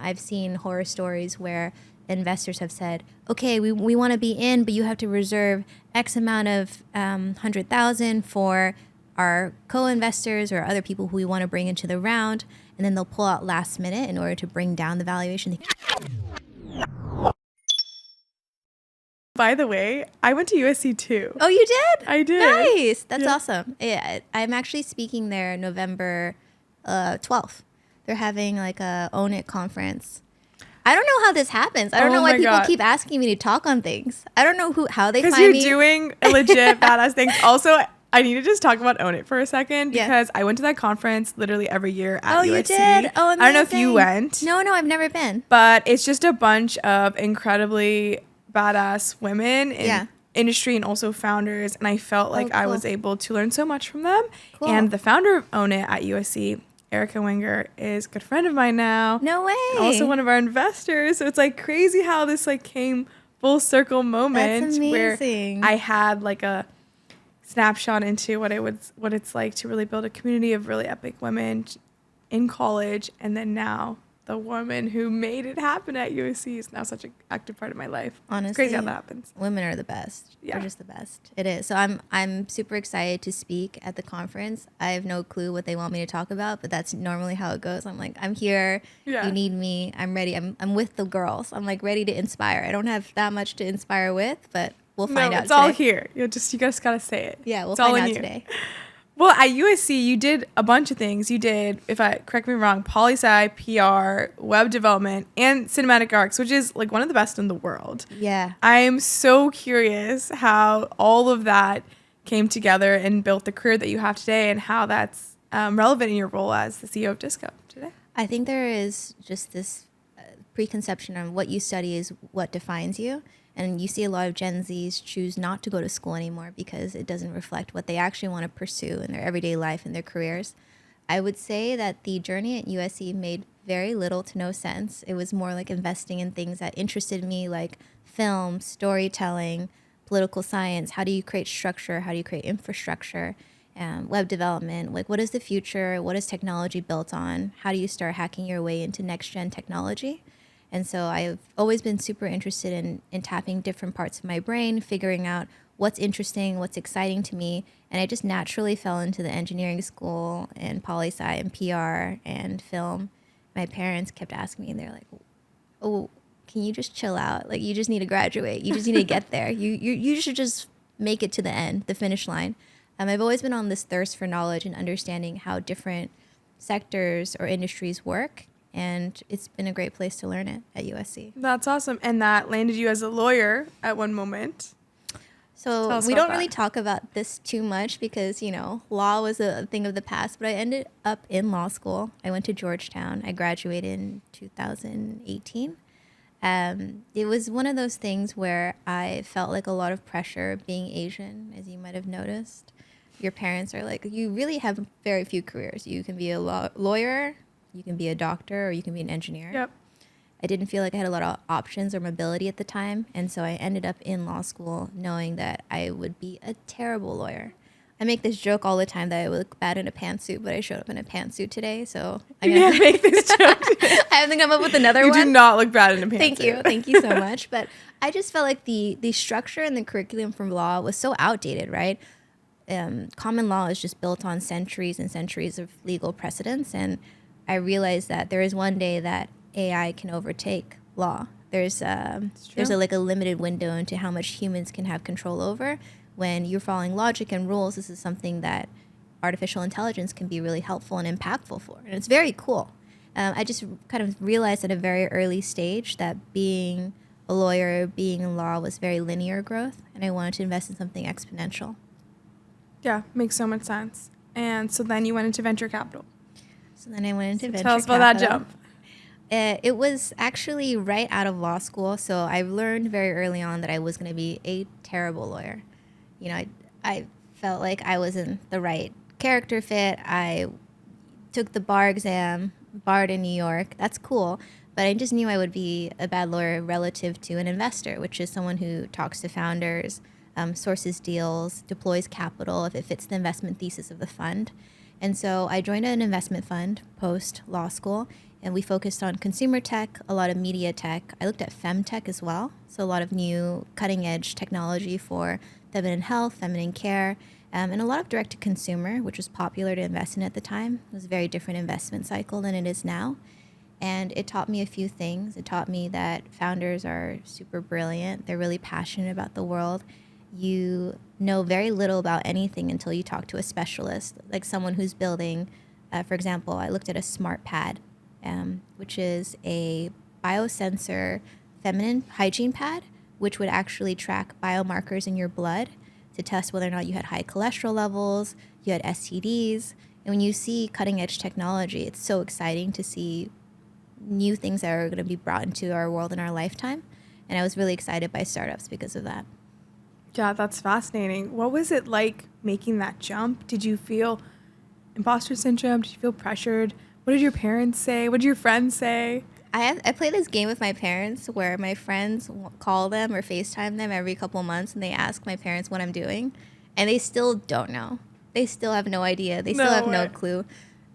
I've seen horror stories where investors have said, okay, we want to be in, but you have to reserve X amount of 100,000 for our co-investors or other people who we want to bring into the round. And then they'll pull out last minute in order to bring down the valuation. By the way, I went to USC too. Oh, you did? I did. Nice. That's awesome. Yeah, I'm actually speaking there November 12th. They're having like a Own It conference. I don't know how this happens. I don't know why people keep asking me to talk on things. I don't know how they find me. Because you're doing legit badass things. Also, I need to just talk about Own It for a second because I went to that conference literally every year at USC. Oh, you did? Oh, amazing. I don't know if you went. No, I've never been. But it's just a bunch of incredibly badass women in industry and also founders. And I felt like I was able to learn so much from them. Cool. And the founder of Own It at USC, Erica Wenger, is a good friend of mine now. No way. And also one of our investors. So it's like crazy how this like came full circle moment where I had like a snapshot into what it's like to really build a community of really epic women in college, and then now the woman who made it happen at USC is now such an active part of my life. Honestly, it's crazy how that happens. Women are the best. Yeah. They're just the best. It is. So I'm super excited to speak at the conference. I have no clue what they want me to talk about, but that's normally how it goes. I'm like, I'm here. Yeah. You need me. I'm ready. I'm with the girls. I'm like ready to inspire. I don't have that much to inspire with, but we'll find out. It's all here. You just gotta say it. Yeah, we'll find out today. Well, at USC, you did a bunch of things. You did, if I correct me wrong, poli-sci, PR, web development, and cinematic arts, which is like one of the best in the world. Yeah. I'm so curious how all of that came together and built the career that you have today, and how that's relevant in your role as the CEO of Disco today. I think there is just this preconception on what you study is what defines you. And you see a lot of Gen Zs choose not to go to school anymore because it doesn't reflect what they actually want to pursue in their everyday life and their careers. I would say that the journey at USC made very little to no sense. It was more like investing in things that interested me, like film, storytelling, political science. How do you create structure? How do you create infrastructure? Web development. Like, what is the future? What is technology built on? How do you start hacking your way into next-gen technology? And so I've always been super interested in tapping different parts of my brain, figuring out what's interesting, what's exciting to me. And I just naturally fell into the engineering school and poli-sci and PR and film. My parents kept asking me, and they're like, oh, can you just chill out? Like, you just need to graduate. You just need to get there. You should just make it to the end, the finish line. I've always been on this thirst for knowledge and understanding how different sectors or industries work. And it's been a great place to learn it at USC. That's awesome. And that landed you as a lawyer at one moment. So we don't really talk about this too much because, you know, law was a thing of the past. But I ended up in law school. I went to Georgetown. I graduated in 2018. It was one of those things where I felt like a lot of pressure being Asian, as you might have noticed. Your parents are like, you really have very few careers. You can be a lawyer, you can be a doctor, or you can be an engineer. Yep. I didn't feel like I had a lot of options or mobility at the time. And so I ended up in law school knowing that I would be a terrible lawyer. I make this joke all the time that I would look bad in a pantsuit, but I showed up in a pantsuit today. So I'm going to make this joke. I have to come up with another one. You do not look bad in a pantsuit. Thank you so much. But I just felt like the structure and the curriculum from law was so outdated, right? Common law is just built on centuries and centuries of legal precedents. And I realized that there is one day that AI can overtake law. There's a limited window into how much humans can have control over. When you're following logic and rules, this is something that artificial intelligence can be really helpful and impactful for. And it's very cool. I just kind of realized at a very early stage that being a lawyer, being in law was very linear growth, and I wanted to invest in something exponential. Yeah, makes so much sense. And so then you went into venture capital. So then I went into venture capital. Tell us about that jump. It was actually right out of law school, so I learned very early on that I was going to be a terrible lawyer. You know, I felt like I wasn't the right character fit. I took the bar exam, barred in New York. That's cool, but I just knew I would be a bad lawyer relative to an investor, which is someone who talks to founders, sources deals, deploys capital if it fits the investment thesis of the fund. And so I joined an investment fund post law school, and we focused on consumer tech, a lot of media tech. I looked at femtech as well, so a lot of new cutting edge technology for feminine health, feminine care, and a lot of direct to consumer, which was popular to invest in at the time. It was a very different investment cycle than it is now. And it taught me a few things. It taught me that founders are super brilliant. They're really passionate about the world. You know very little about anything until you talk to a specialist, like someone who's building, for example, I looked at a smart pad, which is a biosensor feminine hygiene pad, which would actually track biomarkers in your blood to test whether or not you had high cholesterol levels, you had STDs. And when you see cutting edge technology, it's so exciting to see new things that are going to be brought into our world in our lifetime. And I was really excited by startups because of that. Yeah, that's fascinating. What was it like making that jump? Did you feel imposter syndrome? Did you feel pressured? What did your parents say? What did your friends say? I play this game with my parents where my friends call them or FaceTime them every couple months, and they ask my parents what I'm doing, and they still don't know. They still have no idea. They still have no clue.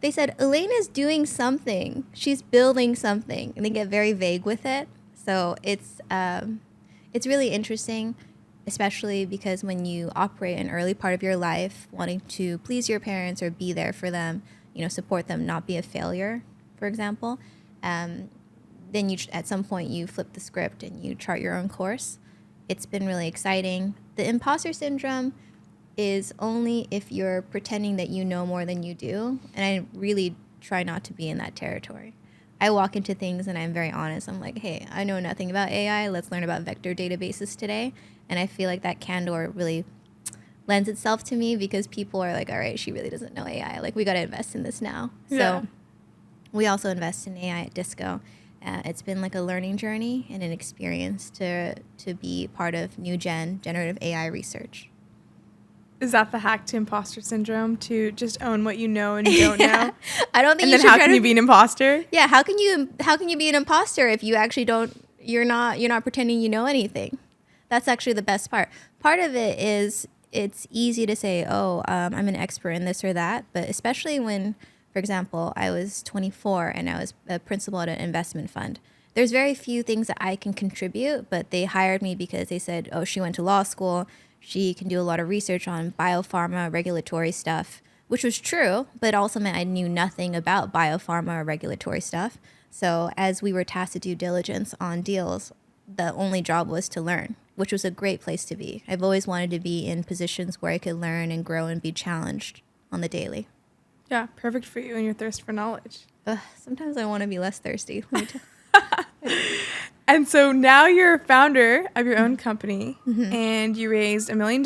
They said, Elaine is doing something. She's building something, and they get very vague with it. So it's really interesting, especially because when you operate an early part of your life, wanting to please your parents or be there for them, support them, not be a failure, for example, then at some point you flip the script and you chart your own course. It's been really exciting. The imposter syndrome is only if you're pretending that you know more than you do, and I really try not to be in that territory. I walk into things and I'm very honest. I'm like, hey, I know nothing about AI. Let's learn about vector databases today. And I feel like that candor really lends itself to me because people are like, all right, she really doesn't know AI. Like, we got to invest in this now. Yeah. So we also invest in AI at Disco. It's been like a learning journey and an experience to be part of new generative AI research. Is that the hack to imposter syndrome, to just own what you know and you don't know? I don't think. And then how can you be an imposter? Yeah, how can you be an imposter if you actually don't? You're not pretending you know anything. That's actually the best part. Part of it is it's easy to say, oh, I'm an expert in this or that, but especially when, for example, I was 24 and I was a principal at an investment fund. There's very few things that I can contribute, but they hired me because they said, oh, she went to law school. She can do a lot of research on biopharma regulatory stuff, which was true, but also meant I knew nothing about biopharma or regulatory stuff. So as we were tasked to do diligence on deals, the only job was to learn, which was a great place to be. I've always wanted to be in positions where I could learn and grow and be challenged on the daily. Yeah, perfect for you and your thirst for knowledge. Sometimes I want to be less thirsty. And so now you're a founder of your own company, and you raised $1 million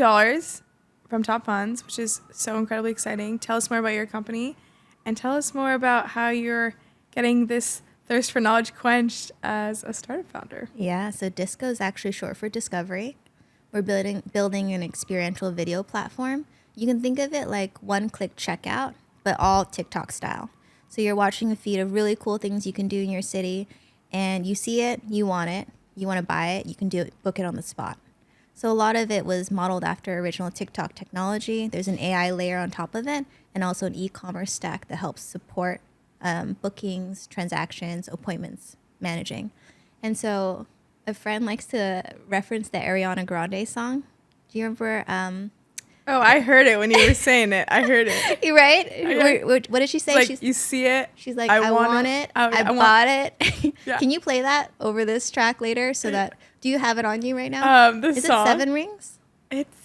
from top funds, which is so incredibly exciting. Tell us more about your company, and tell us more about how you're getting this thirst for knowledge quenched as a startup founder. Yeah, so Disco is actually short for Discovery. We're building an experiential video platform. You can think of it like one-click checkout, but all TikTok style. So you're watching a feed of really cool things you can do in your city, and you see it, you want to buy it, you can book it on the spot. So a lot of it was modeled after original TikTok technology. There's an AI layer on top of it, and also an e-commerce stack that helps support bookings, transactions, appointments, managing. And so a friend likes to reference the Ariana Grande song. Do you remember? Oh, I heard it when you were saying it. I heard it. Right? What did she say? Like, you see it. She's like, I want it. I bought it. Yeah. Can you play that over this track later? Do you have it on you right now? Is it Seven Rings? It's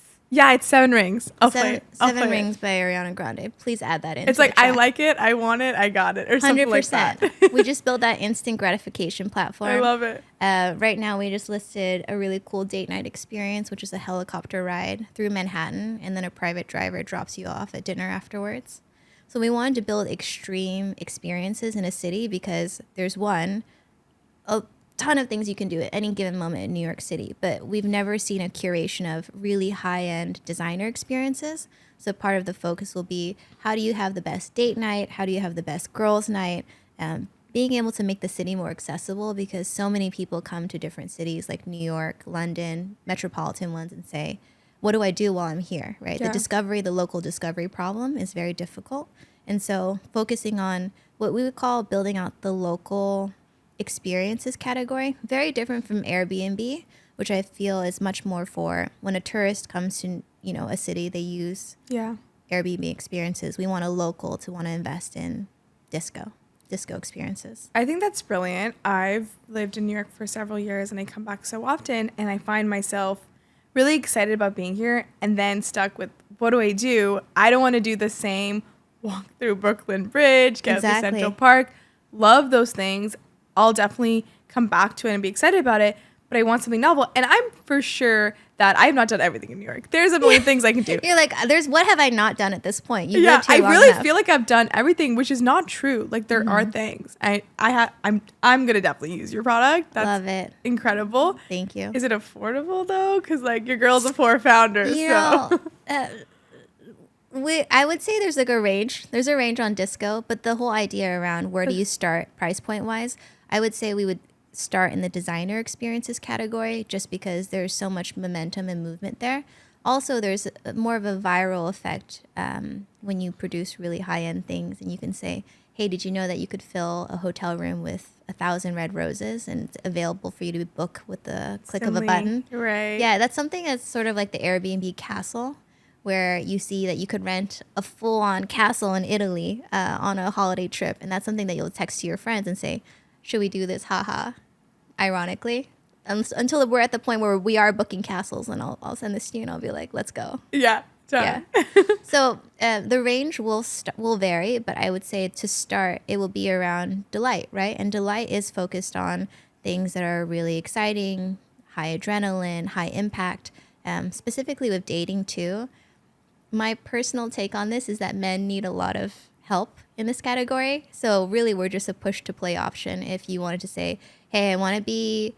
Seven Rings. I'll play it. Seven Rings by Ariana Grande. Please add that in. It's like, I like it, I want it, I got it, or something 100%. Like that. We just built that instant gratification platform. I love it. Right now, we just listed a really cool date night experience, which is a helicopter ride through Manhattan, and then a private driver drops you off at dinner afterwards. So we wanted to build extreme experiences in a city because there's a ton of things you can do at any given moment in New York City, but we've never seen a curation of really high-end designer experiences. So part of the focus will be, how do you have the best date night? How do you have the best girls' night? Being able to make the city more accessible, because so many people come to different cities like New York, London, metropolitan ones, and say, what do I do while I'm here, right? Yeah. The local discovery problem is very difficult. And so focusing on what we would call building out the local experiences category, very different from Airbnb, which I feel is much more for when a tourist comes to, a city, they use Airbnb experiences. We want a local to want to invest in disco experiences. I think that's brilliant. I've lived in New York for several years and I come back so often and I find myself really excited about being here and then stuck with, what do? I don't want to do the same walk through Brooklyn Bridge, get to Central Park. Love those things. I'll definitely come back to it and be excited about it, but I want something novel. And I'm for sure that I have not done everything in New York. There's a million things I can do. You're like, what have I not done at this point? You I really feel like I've done everything, which is not true. Like there are things. I'm gonna definitely use your product. Love it. Incredible. Thank you. Is it affordable though? Because like your girl's a poor founder. I would say there's like a range. There's a range on disco, but the whole idea around where do you start price point wise, I would say we would start in the designer experiences category just because there's so much momentum and movement there. Also, there's more of a viral effect when you produce really high-end things and you can say, hey, did you know that you could fill a hotel room with 1,000 red roses and it's available for you to book with the click of a button? Right. Yeah, that's something that's sort of like the Airbnb castle, where you see that you could rent a full-on castle in Italy on a holiday trip. And that's something that you'll text to your friends and say, should we do this? Haha. Ironically. Until we're at the point where we are booking castles, and I'll send this to you and I'll be like, let's go. Yeah. Done. Yeah. So the range will vary, but I would say to start, it will be around delight, right? And delight is focused on things that are really exciting, high adrenaline, high impact, specifically with dating too. My personal take on this is that men need a lot of help in this category. So really, we're just a push to play option. If you wanted to say, hey, I want to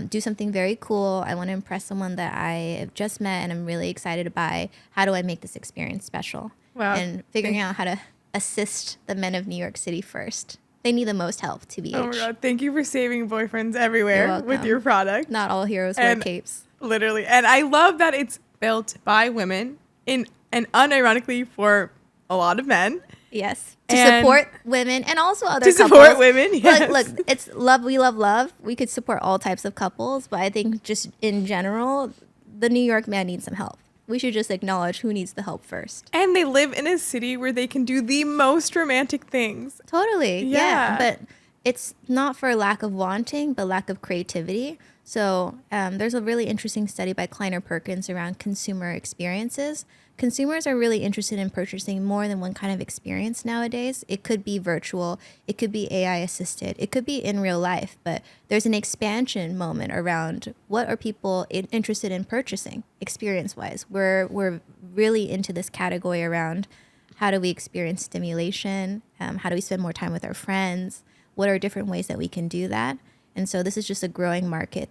do something very cool. I want to impress someone that I have just met and I'm really excited to buy. How do I make this experience special? Wow. And figuring out how to assist the men of New York City first. They need the most help, TBH. Oh my God. Thank you for saving boyfriends everywhere with your product. Not all heroes wear capes. Literally. And I love that it's built by women and unironically for a lot of men. Yes. To support women and also other couples. To support women, yes. Look, it's love. We love love. We could support all types of couples, but I think just in general, the New York man needs some help. We should just acknowledge who needs the help first. And they live in a city where they can do the most romantic things. Totally. Yeah. But it's not for lack of wanting, but lack of creativity. So there's a really interesting study by Kleiner Perkins around consumer experiences. Consumers are really interested in purchasing more than one kind of experience nowadays. It could be virtual, it could be AI assisted, it could be in real life, but there's an expansion moment around what are people interested in purchasing experience-wise. We're really into this category around how do we experience stimulation, how do we spend more time with our friends, what are different ways that we can do that. And so this is just a growing market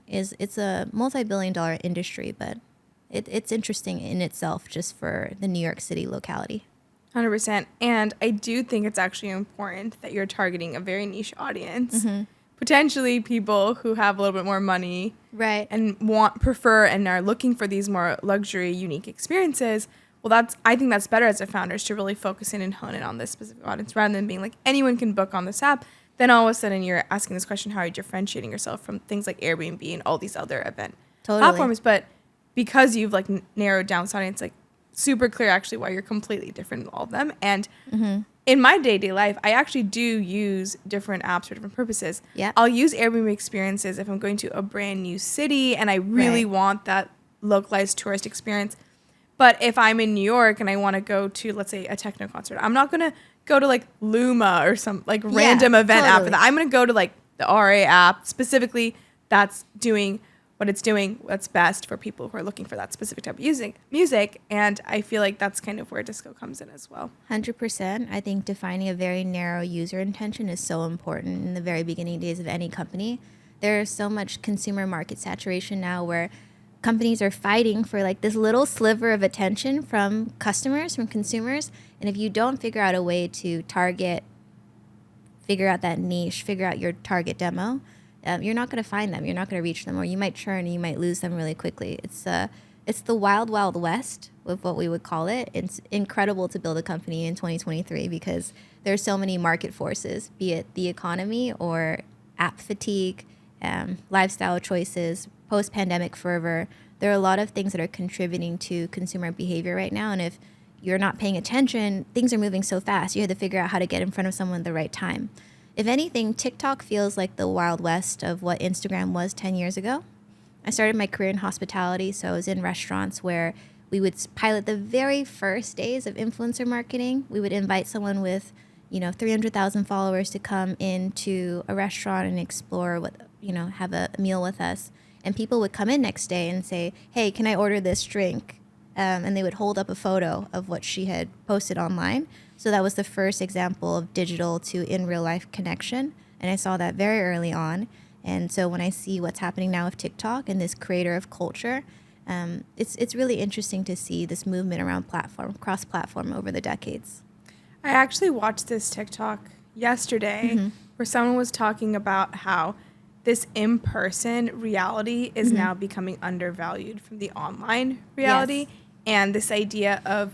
it's a multi-billion-dollar industry, but it's interesting in itself just for the New York City locality. 100%. And I do think it's actually important that you're targeting a very niche audience. Mm-hmm. Potentially people who have a little bit more money. Right. And prefer and are looking for these more luxury, unique experiences. Well, I think that's better as a founder is to really focus in and hone in on this specific audience rather than being like anyone can book on this app. Then all of a sudden you're asking this question, how are you differentiating yourself from things like Airbnb and all these other event platforms? But because you've like narrowed down this audience, like super clear actually why you're completely different than all of them. And in my day-to-day life, I actually do use different apps for different purposes. Yeah. I'll use Airbnb experiences if I'm going to a brand new city and I really want that localized tourist experience. But if I'm in New York and I want to go to, let's say, a techno concert, I'm not going to go to like Luma or some like random event app for that. I'm going to go to like the RA app specifically that's doing what it's doing, what's best for people who are looking for that specific type of music. And I feel like that's kind of where disco comes in as well. 100%. I think defining a very narrow user intention is so important in the very beginning days of any company. There's so much consumer market saturation now where companies are fighting for like this little sliver of attention from customers, from consumers. And if you don't figure out a way to figure out that niche, figure out your target demo, you're not going to find them. You're not going to reach them, or you might churn and you might lose them really quickly. It's the wild, wild west with what we would call it. It's incredible to build a company in 2023 because there are so many market forces, be it the economy or app fatigue, lifestyle choices, post-pandemic fervor. There are a lot of things that are contributing to consumer behavior right now. And if you're not paying attention, things are moving so fast. You have to figure out how to get in front of someone at the right time. If anything, TikTok feels like the wild west of what Instagram was 10 years ago. I started my career in hospitality, so I was in restaurants where we would pilot the very first days of influencer marketing. We would invite someone with, 300,000 followers to come into a restaurant and explore have a meal with us. And people would come in next day and say, hey, can I order this drink? And they would hold up a photo of what she had posted online. So that was the first example of digital to in real life connection. And I saw that very early on. And so when I see what's happening now with TikTok and this creator of culture, it's really interesting to see this movement around cross-platform over the decades. I actually watched this TikTok yesterday where someone was talking about how this in-person reality is now becoming undervalued from the online reality. Yes. And this idea of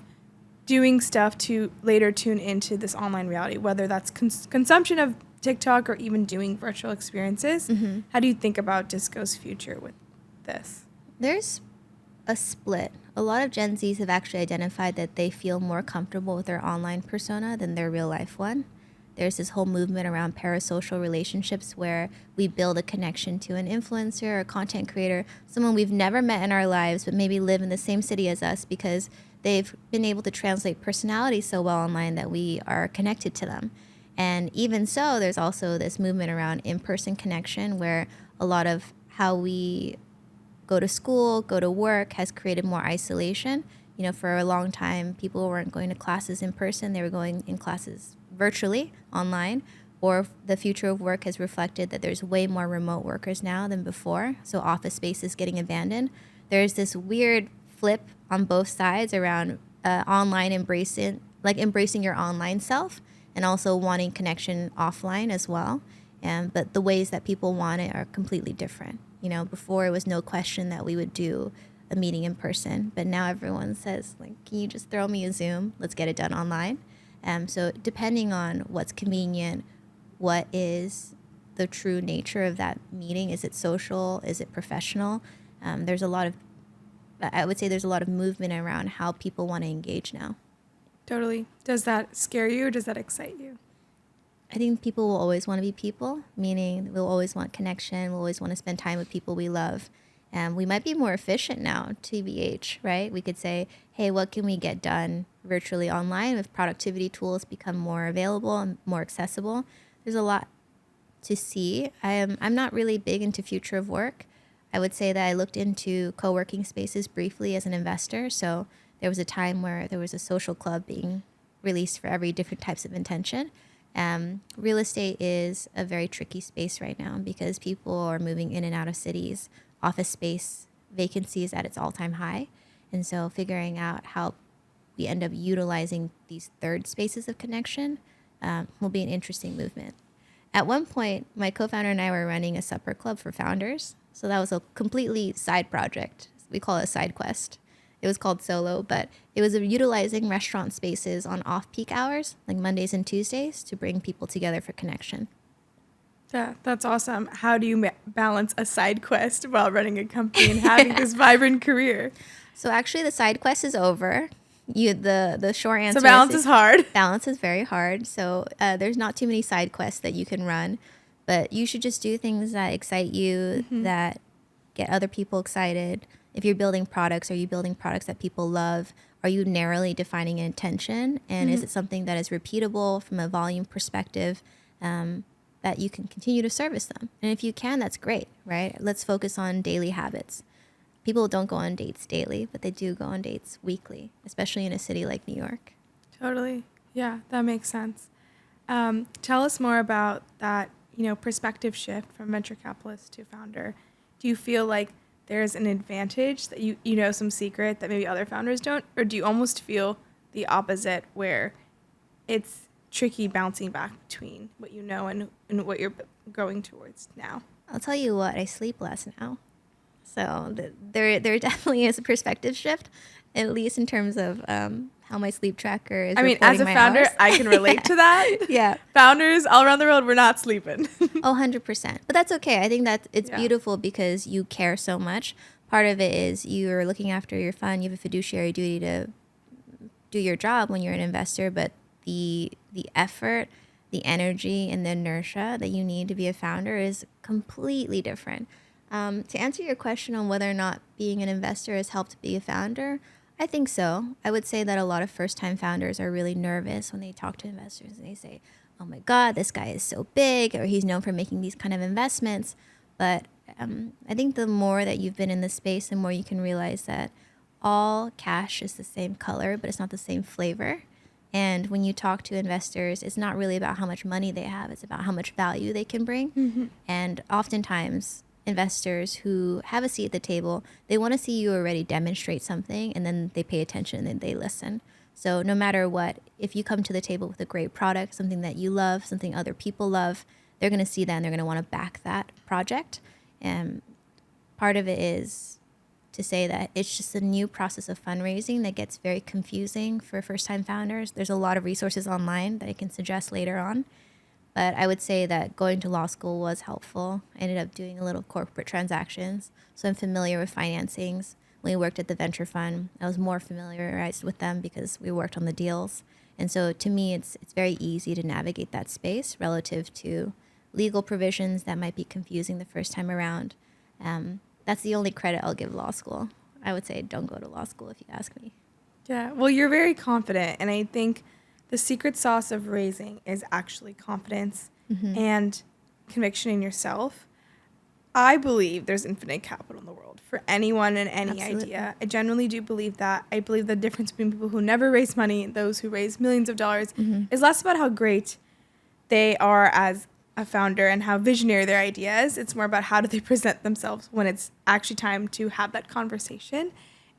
doing stuff to later tune into this online reality, whether that's consumption of TikTok or even doing virtual experiences. How do you think about Disco's future with this? There's a split. A lot of Gen Zs have actually identified that they feel more comfortable with their online persona than their real life one. There's this whole movement around parasocial relationships where we build a connection to an influencer or content creator, someone we've never met in our lives, but maybe live in the same city as us because they've been able to translate personality so well online that we are connected to them. And even so, there's also this movement around in-person connection where a lot of how we go to school, go to work has created more isolation. For a long time, people weren't going to classes in person. They were going in classes virtually, online, or the future of work has reflected that there's way more remote workers now than before. So office space is getting abandoned. There's this weird flip on both sides around online embracing your online self and also wanting connection offline as well. But the ways that people want it are completely different. Before it was no question that we would do a meeting in person, but now everyone says, can you just throw me a Zoom? Let's get it done online. So depending on what's convenient, what is the true nature of that meeting? Is it social? Is it professional? I would say there's a lot of movement around how people want to engage now. Totally. Does that scare you or does that excite you? I think people will always want to be people, meaning we'll always want connection. We'll always want to spend time with people we love. We might be more efficient now, TBH, right? We could say, hey, what can we get done virtually online if productivity tools become more available and more accessible? There's a lot to see. I'm not really big into future of work. I would say that I looked into co-working spaces briefly as an investor. So there was a time where there was a social club being released for every different types of intention. Real estate is a very tricky space right now because people are moving in and out of cities. Office space vacancy is at its all-time high. And so figuring out how we end up utilizing these third spaces of connection will be an interesting movement. At one point, my co-founder and I were running a supper club for founders. So that was a completely side project. We call it a side quest. It was called Solo, but it was utilizing restaurant spaces on off-peak hours, like Mondays and Tuesdays, to bring people together for connection. Yeah, that's awesome. How do you balance a side quest while running a company and having this vibrant career? So actually the side quest is over. The short answer is... So balance is hard. Balance is very hard. So there's not too many side quests that you can run, but you should just do things that excite you, that get other people excited. If you're building products, are you building products that people love? Are you narrowly defining an intention? And is it something that is repeatable from a volume perspective? That you can continue to service them. And if you can, that's great, right? Let's focus on daily habits. People don't go on dates daily, but they do go on dates weekly, especially in a city like New York. Totally. Yeah, that makes sense. Tell us more about that, perspective shift from venture capitalist to founder. Do you feel like there's an advantage that you know some secret that maybe other founders don't? Or do you almost feel the opposite where it's tricky bouncing back between what you know and what you're going towards now? I'll tell you what, I sleep less now. So there definitely is a perspective shift, at least in terms of how my sleep tracker is. I mean, as a founder, I can relate to that. Yeah. Founders all around the world, we're not sleeping. 100%. But that's okay. I think that it's beautiful because you care so much. Part of it is you're looking after your fund. You have a fiduciary duty to do your job when you're an investor, but the effort, the energy, and the inertia that you need to be a founder is completely different. To answer your question on whether or not being an investor has helped be a founder, I think so. I would say that a lot of first-time founders are really nervous when they talk to investors and they say, oh my God, this guy is so big, or he's known for making these kind of investments. But I think the more that you've been in this space, the more you can realize that all cash is the same color, but it's not the same flavor. And when you talk to investors, it's not really about how much money they have. It's about how much value they can bring. Mm-hmm. And oftentimes, investors who have a seat at the table, they want to see you already demonstrate something, and then they pay attention and they listen. So no matter what, if you come to the table with a great product, something that you love, something other people love, they're going to see that and they're going to want to back that project. And part of it is to say that it's just a new process of fundraising that gets very confusing for first-time founders. There's a lot of resources online that I can suggest later on. But I would say that going to law school was helpful. I ended up doing a little corporate transactions, so I'm familiar with financings. When we worked at the venture fund, I was more familiarized with them because we worked on the deals. And so to me, it's very easy to navigate that space relative to legal provisions that might be confusing the first time around. That's the only credit I'll give law school. I would say don't go to law school if you ask me. Yeah, well, you're very confident, and I think the secret sauce of raising is actually confidence and conviction in yourself. I believe there's infinite capital in the world for anyone and any idea. I genuinely do believe that. I believe the difference between people who never raise money and those who raise millions of dollars is less about how great they are as a founder and how visionary their idea is. It's more about how do they present themselves when it's actually time to have that conversation.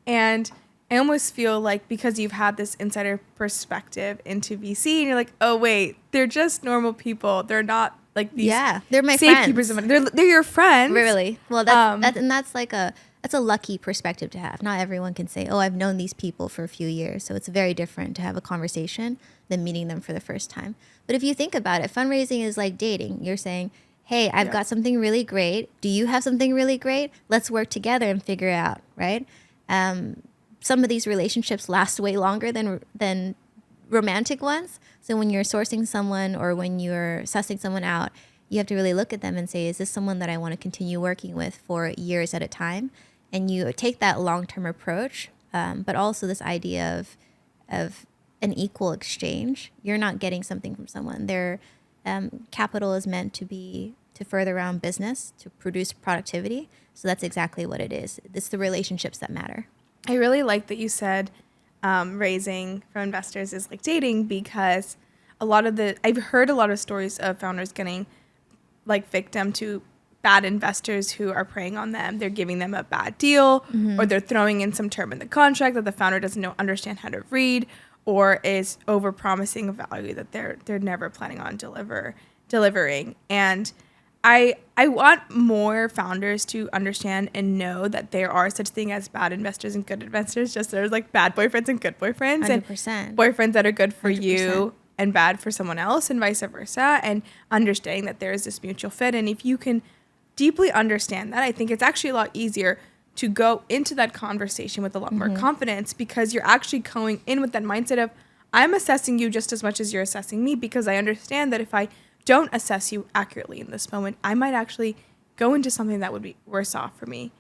And I almost feel like because you've had this insider perspective into VC and you're like, oh, wait, they're just normal people. They're not like these they're my safekeepers friends. of money. They're your friends. Really? Well, that's like that's a lucky perspective to have. Not everyone can say, oh, I've known these people for a few years. So it's very different to have a conversation than meeting them for the first time. But if you think about it, fundraising is like dating. You're saying, hey, I've got something really great. Do you have something really great? Let's work together and figure it out, right? Some of these relationships last way longer than romantic ones. So when you're sourcing someone or when you're sussing someone out, you have to really look at them and say, is this someone that I want to continue working with for years at a time? And you take that long-term approach, but also this idea of an equal exchange. You're not getting something from someone. Their capital is meant to further around business, to produce productivity. So that's exactly what it is. It's the relationships that matter. I really like that you said raising from investors is like dating, because I've heard a lot of stories of founders getting like victim to bad investors who are preying on them. They're giving them a bad deal, or they're throwing in some term in the contract that the founder doesn't understand how to read, or is over promising a value that they're never planning on delivering. And I want more founders to understand and know that there are such thing as bad investors and good investors. Just there's like bad boyfriends and good boyfriends, 100%. And boyfriends that are good for 100%. you and bad for someone else, and vice versa. And understanding that there is this mutual fit. And if you can deeply understand that, I think it's actually a lot easier to go into that conversation with a lot more confidence, because you're actually going in with that mindset of, I'm assessing you just as much as you're assessing me, because I understand that if I don't assess you accurately in this moment, I might actually go into something that would be worse off for me.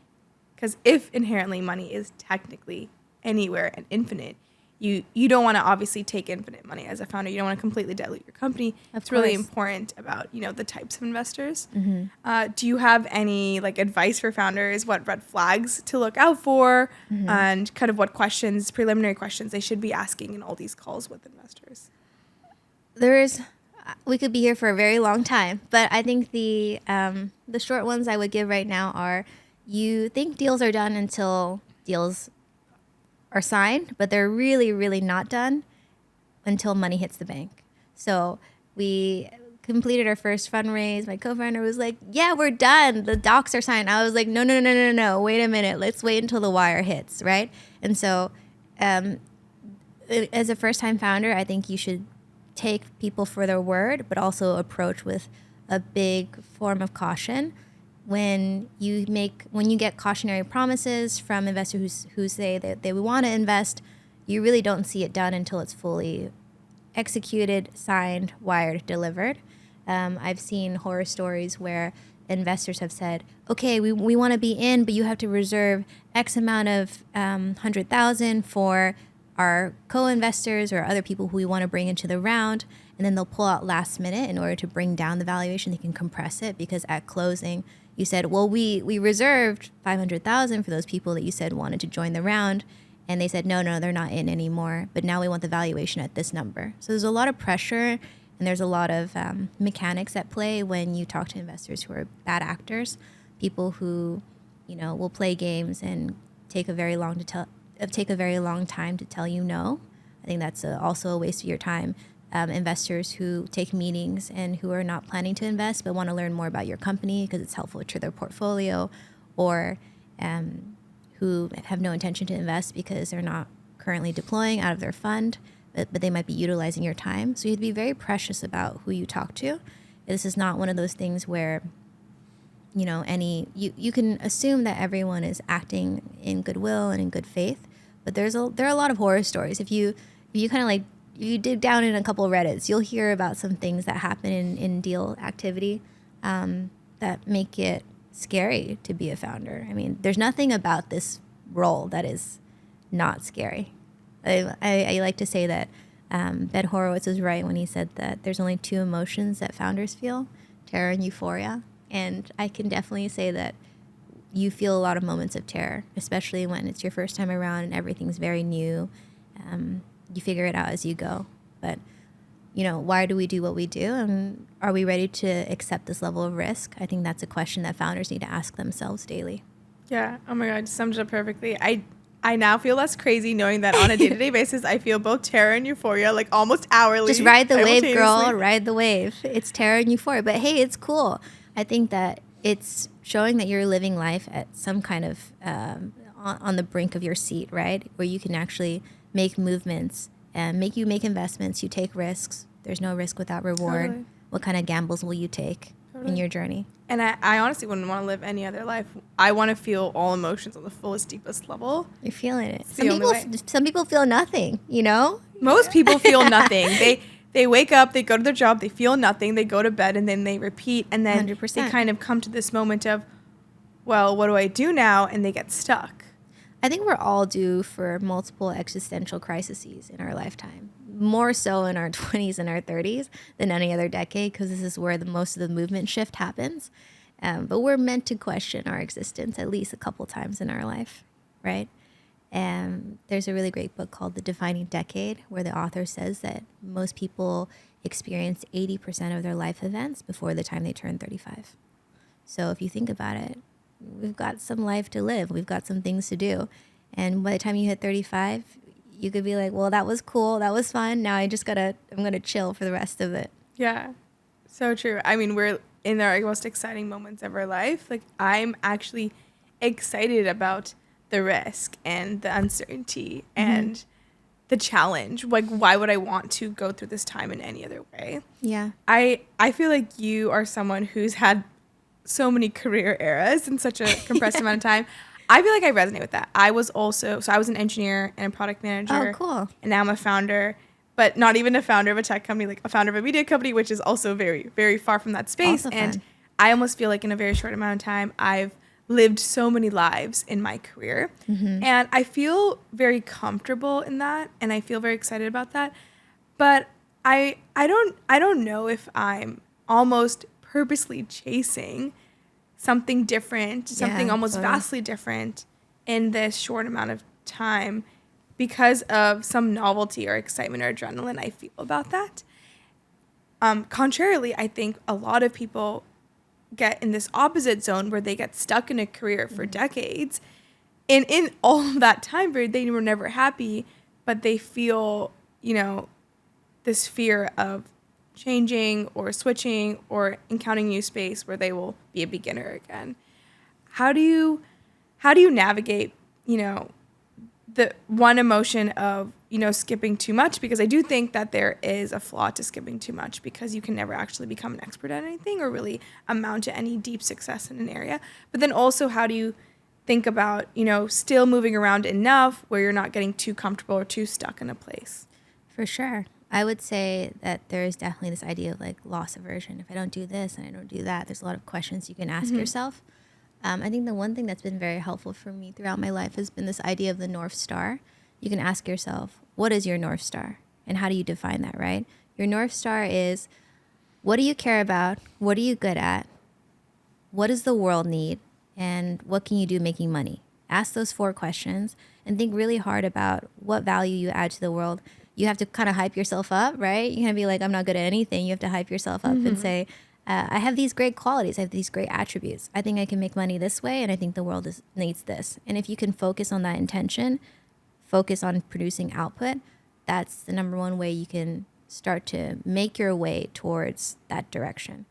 Because if inherently money is technically anywhere and infinite, you don't want to obviously take infinite money as a founder. You don't want to completely dilute your company. It's really important about, the types of investors. Do you have any like advice for founders, what red flags to look out for, and kind of what preliminary questions they should be asking in all these calls with investors? We could be here for a very long time, but I think the short ones I would give right now are, you think deals are done until deals are signed, but they're really, really not done until money hits the bank. So we completed our first fundraise, my co-founder was like, yeah, we're done. The docs are signed. I was like, no. Wait a minute. Let's wait until the wire hits, right? And so as a first-time founder, I think you should take people for their word, but also approach with a big form of caution. When you get cautionary promises from investors who say that they want to invest, you really don't see it done until it's fully executed, signed, wired, delivered. I've seen horror stories where investors have said, okay, we want to be in, but you have to reserve X amount of 100,000 for our co-investors or other people who we want to bring into the round. And then they'll pull out last minute in order to bring down the valuation. They can compress it because at closing, you said, well, we reserved 500,000 for those people that you said wanted to join the round. And they said, no, they're not in anymore. But now we want the valuation at this number. So there's a lot of pressure and there's a lot of mechanics at play when you talk to investors who are bad actors, people who, will play games and take a very long time to tell you no. I think that's also a waste of your time. Investors who take meetings and who are not planning to invest but want to learn more about your company because it's helpful to their portfolio, or who have no intention to invest because they're not currently deploying out of their fund, but they might be utilizing your time. So you have to be very precious about who you talk to. This is not one of those things where, you can assume that everyone is acting in goodwill and in good faith, but there are a lot of horror stories. If you kind of like, if you dig down in a couple of Reddits, you'll hear about some things that happen in deal activity that make it scary to be a founder. I mean, there's nothing about this role that is not scary. I like to say that Ben Horowitz was right when he said that there's only two emotions that founders feel, terror and euphoria. And I can definitely say that you feel a lot of moments of terror, especially when it's your first time around and everything's very new. You figure it out as you go. But, why do we do what we do? And are we ready to accept this level of risk? I think that's a question that founders need to ask themselves daily. Yeah. Oh my God. Summed it up perfectly. I now feel less crazy knowing that on a day-to-day basis, I feel both terror and euphoria, like almost hourly. Just ride the wave, girl. Ride the wave. It's terror and euphoria. But hey, it's cool. I think that it's showing that you're living life at some kind of on the brink of your seat, right? Where you can actually make movements and make investments. You take risks. There's no risk without reward. Totally. What kind of gambles will you take in your journey? And I honestly wouldn't want to live any other life. I want to feel all emotions on the fullest, deepest level. You're feeling it. Some people feel nothing, Most people feel nothing. They wake up, they go to their job, they feel nothing, they go to bed, and then they repeat. And then 100%. They kind of come to this moment of, well, what do I do now? And they get stuck. I think we're all due for multiple existential crises in our lifetime, more so in our 20s and our 30s than any other decade, because this is where most of the movement shift happens. But we're meant to question our existence at least a couple times in our life, right? And there's a really great book called The Defining Decade, where the author says that most people experience 80% of their life events before the time they turn 35. So if you think about it, we've got some life to live. We've got some things to do. And by the time you hit 35, you could be like, well, that was cool. That was fun. Now I'm going to chill for the rest of it. Yeah, so true. I mean, we're in our most exciting moments of our life. Like, I'm actually excited about the risk and the uncertainty and the challenge. Like, why would I want to go through this time in any other way? Yeah. I feel like you are someone who's had so many career eras in such a compressed amount of time. I feel like I resonate with that. I was an engineer and a product manager. Oh, cool. And now I'm a founder, but not even a founder of a tech company, like a founder of a media company, which is also very, very far from that space. Also and I almost feel like in a very short amount of time, I've lived so many lives in my career. Mm-hmm. And I feel very comfortable in that. And I feel very excited about that. But I don't know if I'm almost purposely chasing something different, something almost vastly different in this short amount of time because of some novelty or excitement or adrenaline I feel about that. Contrarily, I think a lot of people get in this opposite zone where they get stuck in a career for decades. And in all of that time period, they were never happy, but they feel, this fear of changing or switching or encountering new space where they will be a beginner again. How do you navigate, the one emotion of, skipping too much? Because I do think that there is a flaw to skipping too much, because you can never actually become an expert at anything or really amount to any deep success in an area. But then also, how do you think about, still moving around enough where you're not getting too comfortable or too stuck in a place? For sure. I would say that there is definitely this idea of like loss aversion. If I don't do this and I don't do that, there's a lot of questions you can ask yourself. I think the one thing that's been very helpful for me throughout my life has been this idea of the North Star. You can ask yourself, what is your North Star? And how do you define that, right? Your North Star is, what do you care about? What are you good at? What does the world need? And what can you do making money? Ask those 4 questions and think really hard about what value you add to the world. You have to kind of hype yourself up, right? You can't be like, I'm not good at anything. You have to hype yourself up and say, I have these great qualities. I have these great attributes. I think I can make money this way, and I think the world needs this. And if you can focus on that intention, focus on producing output, that's the number one way you can start to make your way towards that direction.